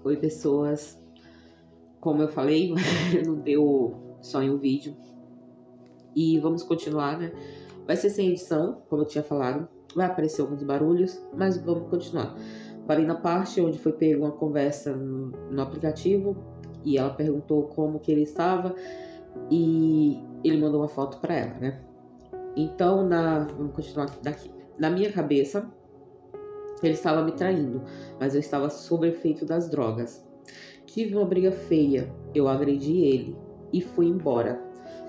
Oi, pessoas. Como eu falei, não deu só em um vídeo. E vamos continuar, né? Vai ser sem edição, como eu tinha falado. Vai aparecer alguns barulhos, mas vamos continuar. Parei na parte onde foi pego uma conversa no aplicativo e ela perguntou como que ele estava e ele mandou uma foto para ela, né? Então, vamos continuar daqui. Na minha cabeça, ele estava me traindo, mas eu estava sob efeito das drogas. Tive uma briga feia, eu agredi ele e fui embora.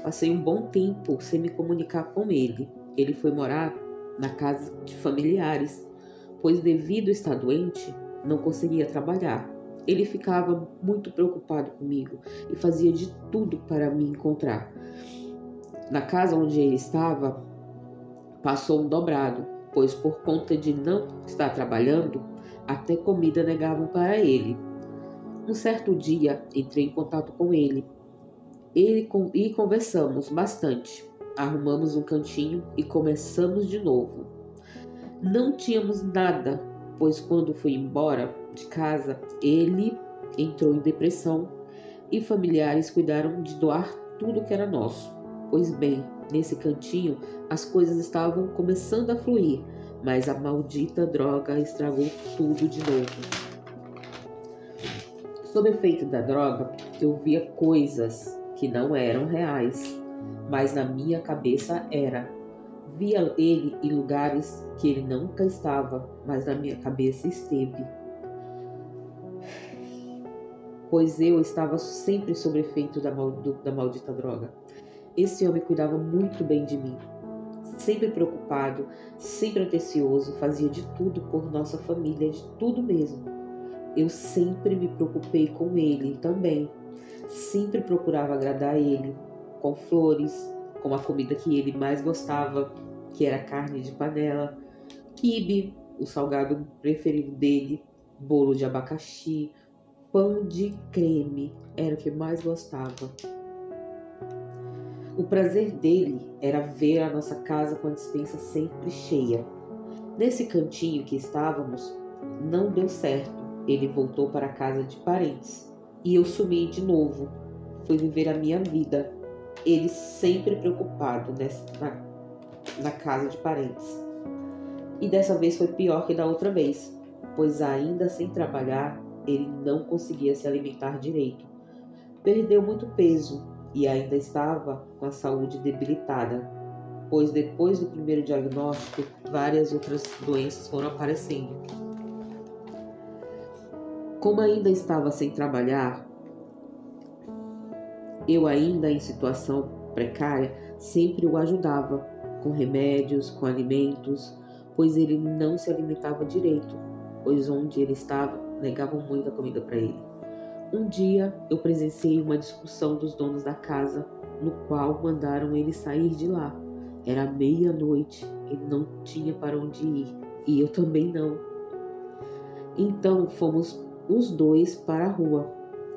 Passei um bom tempo sem me comunicar com ele. Ele foi morar na casa de familiares, pois devido a estar doente, não conseguia trabalhar. Ele ficava muito preocupado comigo e fazia de tudo para me encontrar. Na casa onde ele estava, passou um dobrado, pois por conta de não estar trabalhando, até comida negavam para ele. Um certo dia, entrei em contato com ele e conversamos bastante. Arrumamos um cantinho e começamos de novo. Não tínhamos nada, pois quando fui embora de casa, ele entrou em depressão e familiares cuidaram de doar tudo que era nosso. Pois bem, nesse cantinho as coisas estavam começando a fluir, mas a maldita droga estragou tudo de novo. Sob efeito da droga, eu via coisas que não eram reais, mas na minha cabeça era. Via ele em lugares que ele nunca estava, mas na minha cabeça esteve. Pois eu estava sempre sob efeito da maldita droga. Esse homem cuidava muito bem de mim. Sempre preocupado, sempre atencioso, fazia de tudo por nossa família, de tudo mesmo. Eu sempre me preocupei com ele também. Sempre procurava agradar ele, com flores, com a comida que ele mais gostava, que era carne de panela, quibe, o salgado preferido dele, bolo de abacaxi, pão de creme, era o que mais gostava. O prazer dele era ver a nossa casa com a despensa sempre cheia. Nesse cantinho que estávamos, não deu certo. Ele voltou para a casa de parentes e eu sumi de novo. Fui viver a minha vida. Ele sempre preocupado na casa de parentes. E dessa vez foi pior que da outra vez, pois ainda sem trabalhar, ele não conseguia se alimentar direito. Perdeu muito peso e ainda estava com a saúde debilitada, pois depois do primeiro diagnóstico, várias outras doenças foram aparecendo. Como ainda estava sem trabalhar, eu ainda em situação precária, sempre o ajudava com remédios, com alimentos, pois ele não se alimentava direito, pois onde ele estava, negavam muita comida para ele. Um dia eu presenciei uma discussão dos donos da casa, no qual mandaram ele sair de lá. Era meia-noite, ele não tinha para onde ir, e eu também não. Então fomos os dois para a rua.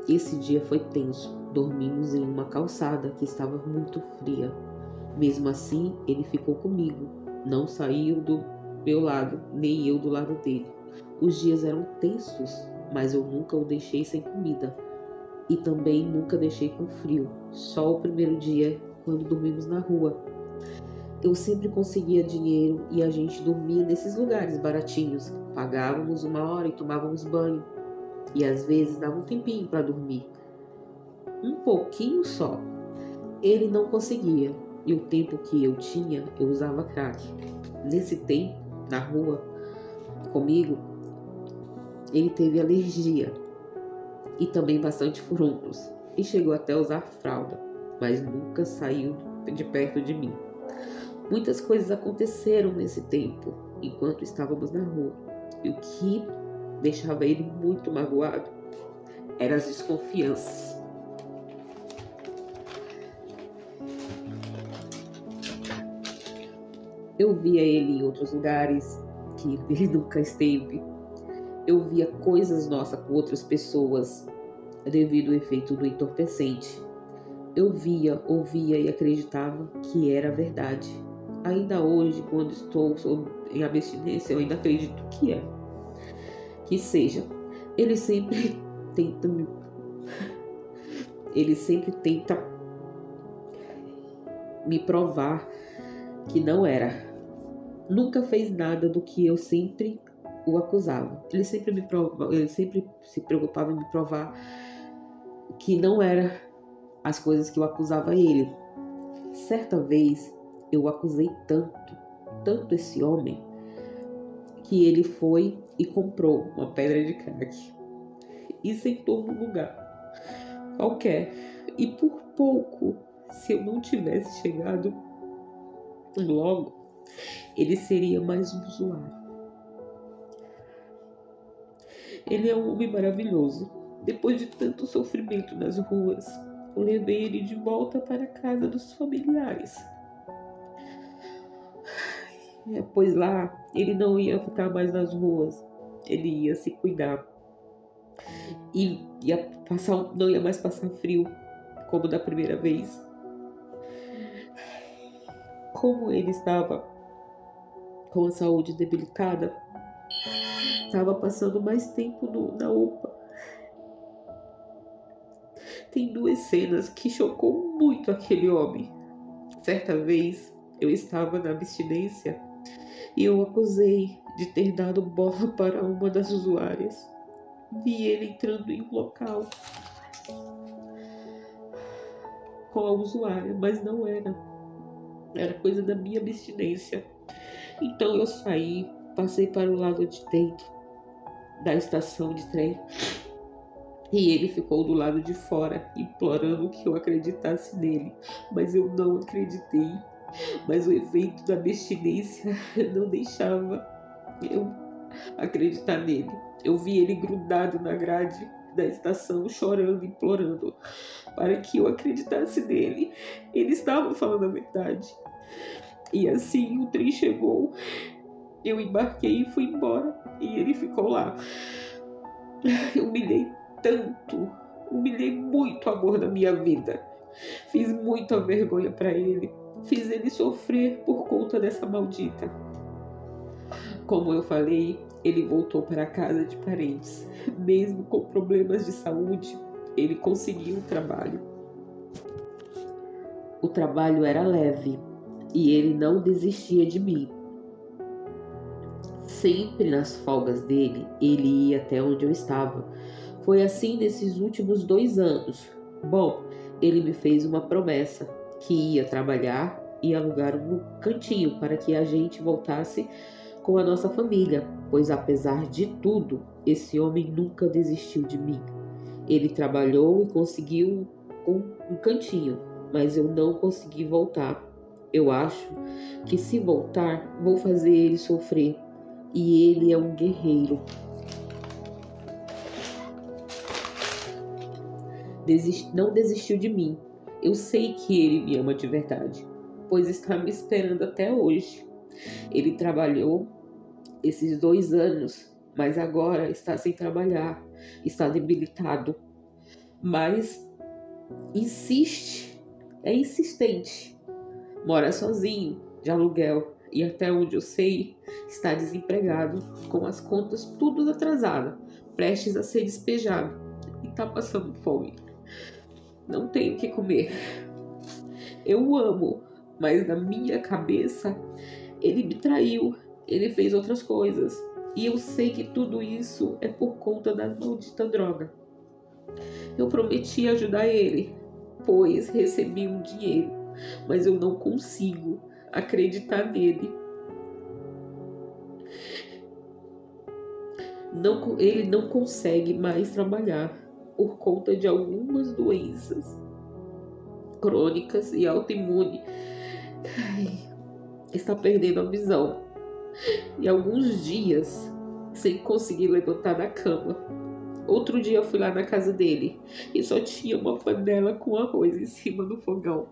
Esse dia foi tenso. Dormimos em uma calçada que estava muito fria. Mesmo assim, ele ficou comigo. Não saiu do meu lado, nem eu do lado dele. Os dias eram tensos, mas eu nunca o deixei sem comida. E também nunca deixei com frio. Só o primeiro dia, quando dormimos na rua. Eu sempre conseguia dinheiro e a gente dormia nesses lugares baratinhos. Pagávamos 1 hora e tomávamos banho. E às vezes dava um tempinho para dormir. Um pouquinho só. Ele não conseguia. E o tempo que eu tinha, eu usava crack. Nesse tempo, na rua, comigo, ele teve alergia. E também bastante furúnculos. E chegou até a usar fralda. Mas nunca saiu de perto de mim. Muitas coisas aconteceram nesse tempo, enquanto estávamos na rua. E o que deixava ele muito magoado eram as desconfianças. Eu via ele em outros lugares que ele nunca esteve. Eu via coisas nossas com outras pessoas devido ao efeito do entorpecente. Eu via, ouvia e acreditava que era verdade. Ainda hoje, quando estou em abstinência, eu ainda acredito que é. Que seja. Ele sempre tenta me provar que não era. Nunca fez nada do que eu sempre o acusava. Ele sempre se preocupava em me provar que não era as coisas que eu acusava ele. Certa vez eu o acusei tanto esse homem, que ele foi e comprou uma pedra de crack e sentou num lugar qualquer. E por pouco, se eu não tivesse chegado logo, ele seria mais um usuário. Ele é um homem maravilhoso. Depois de tanto sofrimento nas ruas, eu levei ele de volta para a casa dos familiares. Pois lá ele não ia ficar mais nas ruas, ele ia se cuidar e não ia mais passar frio como da primeira vez. Como ele estava com a saúde debilitada, estava passando mais tempo na UPA. Tem duas cenas que chocou muito aquele homem. Certa vez eu estava na abstinência e eu acusei de ter dado bola para uma das usuárias. Vi ele entrando em um local com a usuária, mas não era. Era coisa da minha abstinência. Então eu saí, passei para o lado de dentro da estação de trem e ele ficou do lado de fora, implorando que eu acreditasse nele. Mas eu não acreditei. Mas o efeito da abstinência não deixava eu acreditar nele. Eu vi ele grudado na grade da estação, chorando, implorando para que eu acreditasse nele. Ele estava falando a verdade. E assim o trem chegou, eu embarquei e fui embora, e ele ficou lá. Eu humilhei muito o amor da minha vida. Fiz muita vergonha para ele. Fiz ele sofrer por conta dessa maldita. Como eu falei, ele voltou para a casa de parentes. Mesmo com problemas de saúde, ele conseguiu um trabalho. O trabalho era leve e ele não desistia de mim. Sempre nas folgas dele, ele ia até onde eu estava. Foi assim nesses últimos 2 anos. Bom, ele me fez uma promessa que ia trabalhar e alugar um cantinho para que a gente voltasse com a nossa família, pois apesar de tudo, esse homem nunca desistiu de mim. Ele trabalhou e conseguiu um cantinho, mas eu não consegui voltar. Eu acho que se voltar, vou fazer ele sofrer. E ele é um guerreiro. Não desistiu de mim. Eu sei que ele me ama de verdade, pois está me esperando até hoje. Ele trabalhou esses 2 anos, mas agora está sem trabalhar, está debilitado. Mas insiste, é insistente. Mora sozinho, de aluguel, e até onde eu sei, está desempregado, com as contas tudo atrasadas, prestes a ser despejado, e está passando fome. Não tenho o que comer. Eu o amo, mas na minha cabeça ele me traiu, ele fez outras coisas, e eu sei que tudo isso é por conta da maldita droga. Eu prometi ajudar ele, pois recebi um dinheiro, mas eu não consigo acreditar nele. Ele não consegue mais trabalhar por conta de algumas doenças crônicas e autoimune. Está perdendo a visão. E alguns dias sem conseguir levantar da cama. Outro dia eu fui lá na casa dele e só tinha uma panela com arroz em cima do fogão.